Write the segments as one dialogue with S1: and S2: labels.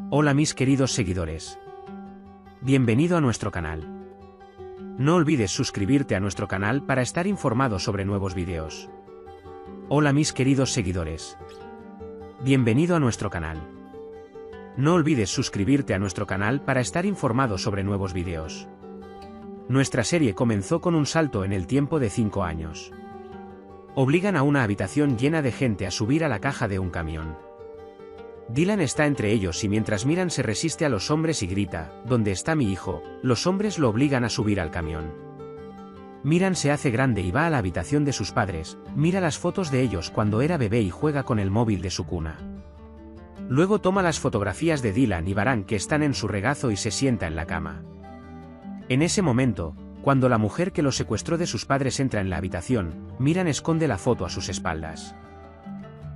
S1: Hola mis queridos seguidores. Bienvenido a nuestro canal. No olvides suscribirte a nuestro canal para estar informado sobre nuevos vídeos. Hola mis queridos seguidores. Bienvenido a nuestro canal. No olvides suscribirte a nuestro canal para estar informado sobre nuevos vídeos. Nuestra serie comenzó con un salto en el tiempo de 5 años. Obligan a una habitación llena de gente a subir a la caja de un camión. Dylan está entre ellos y mientras Miran se resiste a los hombres y grita, ¿dónde está mi hijo?, los hombres lo obligan a subir al camión. Miran se hace grande y va a la habitación de sus padres, mira las fotos de ellos cuando era bebé y juega con el móvil de su cuna. Luego toma las fotografías de Dylan y Baran que están en su regazo y se sienta en la cama. En ese momento, cuando la mujer que lo secuestró de sus padres entra en la habitación, Miran esconde la foto a sus espaldas.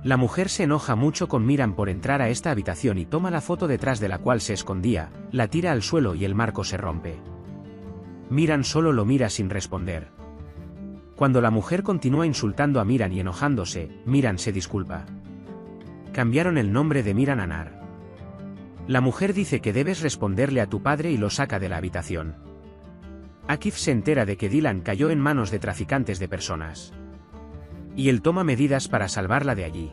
S1: La mujer se enoja mucho con Miran por entrar a esta habitación y toma la foto detrás de la cual se escondía, la tira al suelo y el marco se rompe. Miran solo lo mira sin responder. Cuando la mujer continúa insultando a Miran y enojándose, Miran se disculpa. Cambiaron el nombre de Miran a Nar. La mujer dice que debes responderle a tu padre y lo saca de la habitación. Akif se entera de que Dylan cayó en manos de traficantes de personas. Y él toma medidas para salvarla de allí.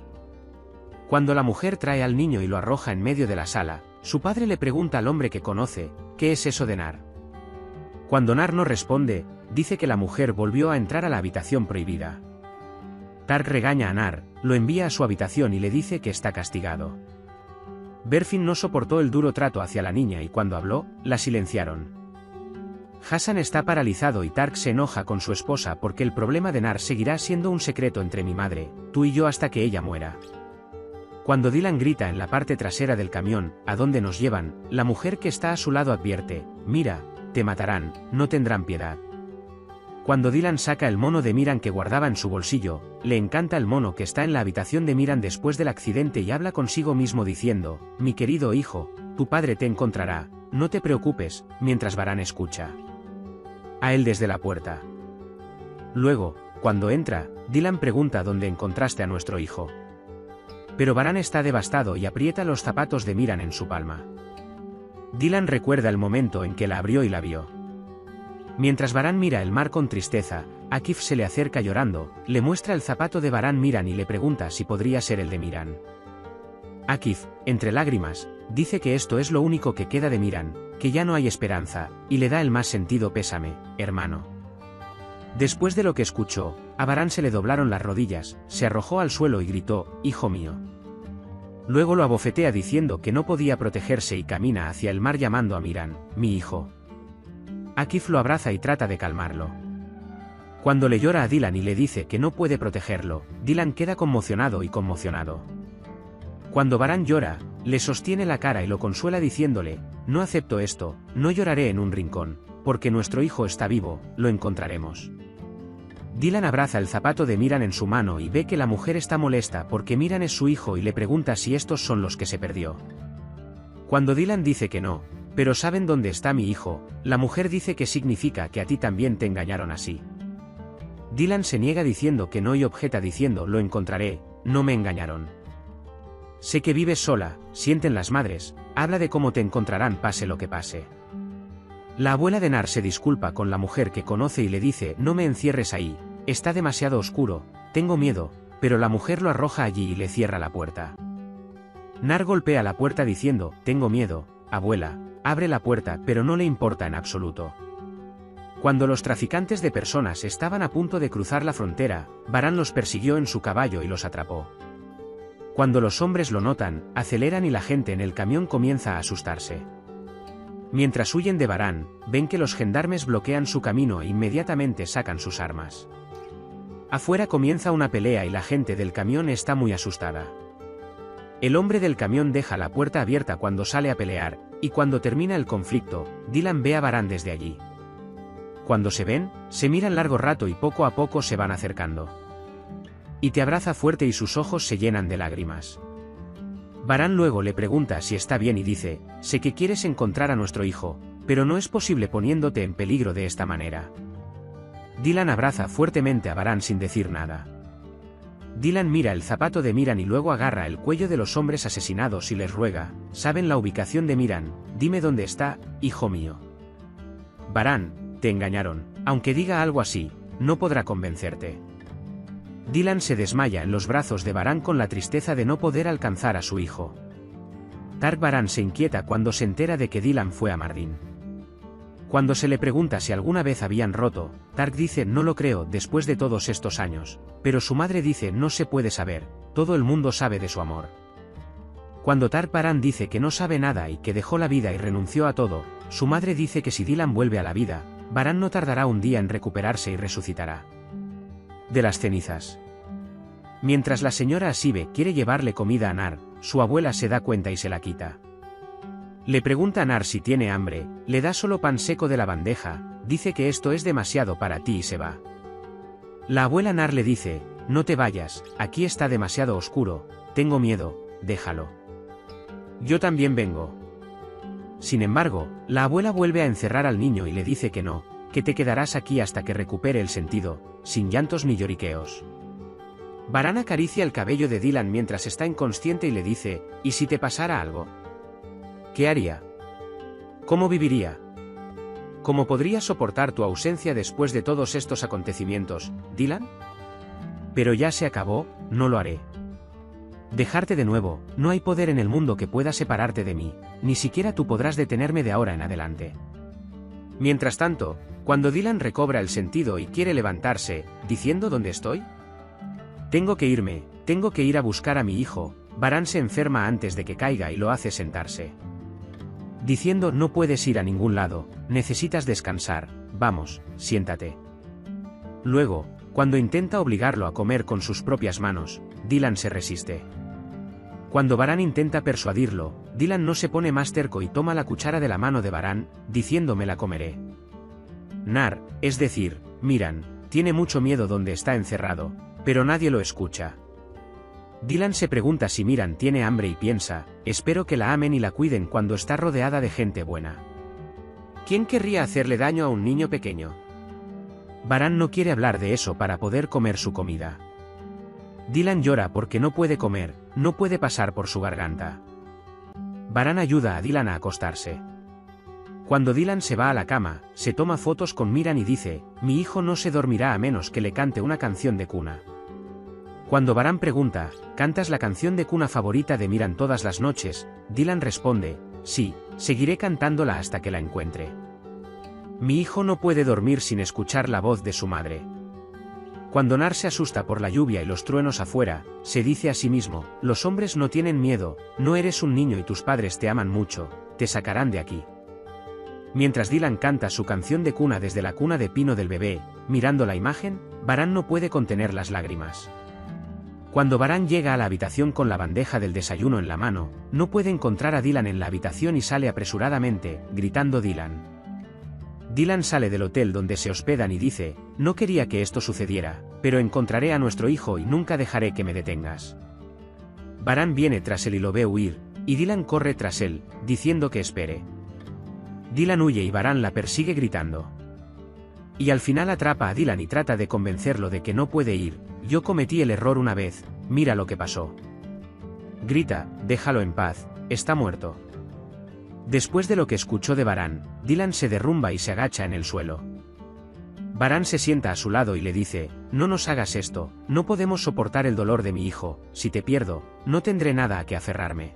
S1: Cuando la mujer trae al niño y lo arroja en medio de la sala, su padre le pregunta al hombre que conoce, ¿qué es eso de Nar? Cuando Nar no responde, dice que la mujer volvió a entrar a la habitación prohibida. Tark regaña a Nar, lo envía a su habitación y le dice que está castigado. Berfin no soportó el duro trato hacia la niña y cuando habló, la silenciaron. Hassan está paralizado y Tark se enoja con su esposa porque el problema de Nar seguirá siendo un secreto entre mi madre, tú y yo hasta que ella muera. Cuando Dylan grita en la parte trasera del camión, ¿a dónde nos llevan?, la mujer que está a su lado advierte, mira, te matarán, no tendrán piedad. Cuando Dylan saca el mono de Miran que guardaba en su bolsillo, le encanta el mono que está en la habitación de Miran después del accidente y habla consigo mismo diciendo, mi querido hijo, tu padre te encontrará, no te preocupes, mientras Baran escucha a él desde la puerta. Luego, cuando entra, Dylan pregunta dónde encontraste a nuestro hijo. Pero Baran está devastado y aprieta los zapatos de Miran en su palma. Dylan recuerda el momento en que la abrió y la vio. Mientras Baran mira el mar con tristeza, Akif se le acerca llorando, le muestra el zapato de Baran Miran y le pregunta si podría ser el de Miran. Akif, entre lágrimas, dice que esto es lo único que queda de Miran, que ya no hay esperanza, y le da el más sentido pésame, hermano. Después de lo que escuchó, a Baran se le doblaron las rodillas, se arrojó al suelo y gritó, hijo mío. Luego lo abofetea diciendo que no podía protegerse y camina hacia el mar llamando a Miran, mi hijo. Akif lo abraza y trata de calmarlo. Cuando le llora a Dylan y le dice que no puede protegerlo, Dylan queda conmocionado y conmocionado. Cuando Baran llora, le sostiene la cara y lo consuela diciéndole, no acepto esto, no lloraré en un rincón, porque nuestro hijo está vivo, lo encontraremos. Dylan abraza el zapato de Miran en su mano y ve que la mujer está molesta porque Miran es su hijo y le pregunta si estos son los que se perdió. Cuando Dylan dice que no, pero saben dónde está mi hijo, la mujer dice que significa que a ti también te engañaron así. Dylan se niega diciendo que no y objeta diciendo lo encontraré, no me engañaron. Sé que vives sola, sienten las madres, habla de cómo te encontrarán pase lo que pase. La abuela de Nar se disculpa con la mujer que conoce y le dice no me encierres ahí, está demasiado oscuro, tengo miedo, pero la mujer lo arroja allí y le cierra la puerta. Nar golpea la puerta diciendo, tengo miedo, abuela, abre la puerta pero no le importa en absoluto. Cuando los traficantes de personas estaban a punto de cruzar la frontera, Baran los persiguió en su caballo y los atrapó. Cuando los hombres lo notan, aceleran y la gente en el camión comienza a asustarse. Mientras huyen de Baran, ven que los gendarmes bloquean su camino e inmediatamente sacan sus armas. Afuera comienza una pelea y la gente del camión está muy asustada. El hombre del camión deja la puerta abierta cuando sale a pelear, y cuando termina el conflicto, Dylan ve a Baran desde allí. Cuando se ven, se miran largo rato y poco a poco se van acercando. Y te abraza fuerte y sus ojos se llenan de lágrimas. Baran luego le pregunta si está bien y dice, sé que quieres encontrar a nuestro hijo, pero no es posible poniéndote en peligro de esta manera. Dylan abraza fuertemente a Baran sin decir nada. Dylan mira el zapato de Miran y luego agarra el cuello de los hombres asesinados y les ruega, ¿saben la ubicación de Miran? Dime dónde está, hijo mío. Baran, te engañaron, aunque diga algo así, no podrá convencerte. Dylan se desmaya en los brazos de Baran con la tristeza de no poder alcanzar a su hijo. Tark Baran se inquieta cuando se entera de que Dylan fue a Mardin. Cuando se le pregunta si alguna vez habían roto, Tark dice no lo creo después de todos estos años, pero su madre dice no se puede saber, todo el mundo sabe de su amor. Cuando Tark Baran dice que no sabe nada y que dejó la vida y renunció a todo, su madre dice que si Dylan vuelve a la vida, Baran no tardará un día en recuperarse y resucitará de las cenizas. Mientras la señora Asibe quiere llevarle comida a Nar, su abuela se da cuenta y se la quita. Le pregunta a Nar si tiene hambre, le da solo pan seco de la bandeja, dice que esto es demasiado para ti y se va. La abuela Nar le dice, no te vayas, aquí está demasiado oscuro, tengo miedo, déjalo. Yo también vengo. Sin embargo, la abuela vuelve a encerrar al niño y le dice que no, que te quedarás aquí hasta que recupere el sentido, sin llantos ni lloriqueos. Baran acaricia el cabello de Dylan mientras está inconsciente y le dice, ¿y si te pasara algo? ¿Qué haría? ¿Cómo viviría? ¿Cómo podría soportar tu ausencia después de todos estos acontecimientos, Dylan? Pero ya se acabó, no lo haré. Dejarte de nuevo, no hay poder en el mundo que pueda separarte de mí, ni siquiera tú podrás detenerme de ahora en adelante. Mientras tanto, cuando Dylan recobra el sentido y quiere levantarse, diciendo ¿dónde estoy? Tengo que irme, tengo que ir a buscar a mi hijo. Baran se enferma antes de que caiga y lo hace sentarse. Diciendo no puedes ir a ningún lado, necesitas descansar, vamos, siéntate. Luego, cuando intenta obligarlo a comer con sus propias manos, Dylan se resiste. Cuando Baran intenta persuadirlo, Dylan no se pone más terco y toma la cuchara de la mano de Baran, diciendo me la comeré. Nar, es decir, Miran, tiene mucho miedo donde está encerrado, pero nadie lo escucha. Dylan se pregunta si Miran tiene hambre y piensa, espero que la amen y la cuiden cuando está rodeada de gente buena. ¿Quién querría hacerle daño a un niño pequeño? Baran no quiere hablar de eso para poder comer su comida. Dylan llora porque no puede comer, no puede pasar por su garganta. Baran ayuda a Dylan a acostarse. Cuando Dylan se va a la cama, se toma fotos con Miran y dice, mi hijo no se dormirá a menos que le cante una canción de cuna. Cuando Baran pregunta, ¿cantas la canción de cuna favorita de Miran todas las noches? Dylan responde, sí, seguiré cantándola hasta que la encuentre. Mi hijo no puede dormir sin escuchar la voz de su madre. Cuando Nar se asusta por la lluvia y los truenos afuera, se dice a sí mismo, los hombres no tienen miedo, no eres un niño y tus padres te aman mucho, te sacarán de aquí. Mientras Dylan canta su canción de cuna desde la cuna de pino del bebé, mirando la imagen, Baran no puede contener las lágrimas. Cuando Baran llega a la habitación con la bandeja del desayuno en la mano, no puede encontrar a Dylan en la habitación y sale apresuradamente, gritando Dylan. Dylan sale del hotel donde se hospedan y dice, no quería que esto sucediera, pero encontraré a nuestro hijo y nunca dejaré que me detengas. Baran viene tras él y lo ve huir, y Dylan corre tras él, diciendo que espere. Dylan huye y Baran la persigue gritando. Y al final atrapa a Dylan y trata de convencerlo de que no puede ir, yo cometí el error una vez, mira lo que pasó. Grita, déjalo en paz, está muerto. Después de lo que escuchó de Baran, Dylan se derrumba y se agacha en el suelo. Baran se sienta a su lado y le dice, no nos hagas esto, no podemos soportar el dolor de mi hijo, si te pierdo, no tendré nada a que aferrarme.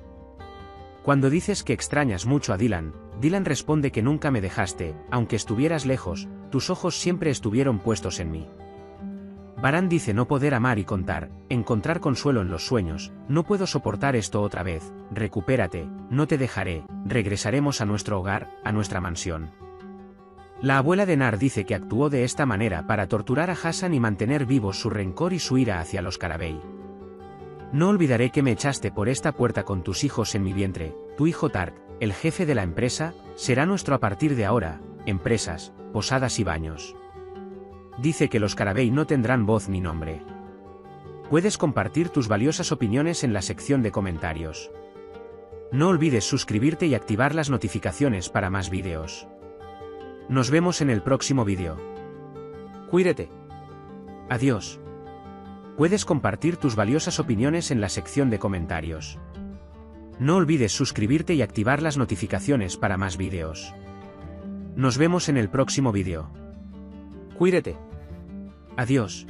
S1: Cuando dices que extrañas mucho a Dylan, Dylan responde que nunca me dejaste, aunque estuvieras lejos, tus ojos siempre estuvieron puestos en mí. Baran dice no poder amar y encontrar consuelo en los sueños, no puedo soportar esto otra vez, recupérate, no te dejaré, regresaremos a nuestro hogar, a nuestra mansión. La abuela de Nar dice que actuó de esta manera para torturar a Hassan y mantener vivos su rencor y su ira hacia los Carabey. No olvidaré que me echaste por esta puerta con tus hijos en mi vientre, tu hijo Tark, el jefe de la empresa, será nuestro a partir de ahora, empresas, posadas y baños. Dice que los Carabey no tendrán voz ni nombre. Puedes compartir tus valiosas opiniones en la sección de comentarios. No olvides suscribirte y activar las notificaciones para más vídeos. Nos vemos en el próximo vídeo. Cuídate. Adiós. Puedes compartir tus valiosas opiniones en la sección de comentarios. No olvides suscribirte y activar las notificaciones para más vídeos. Nos vemos en el próximo vídeo.
S2: Cuídate.
S1: Adiós.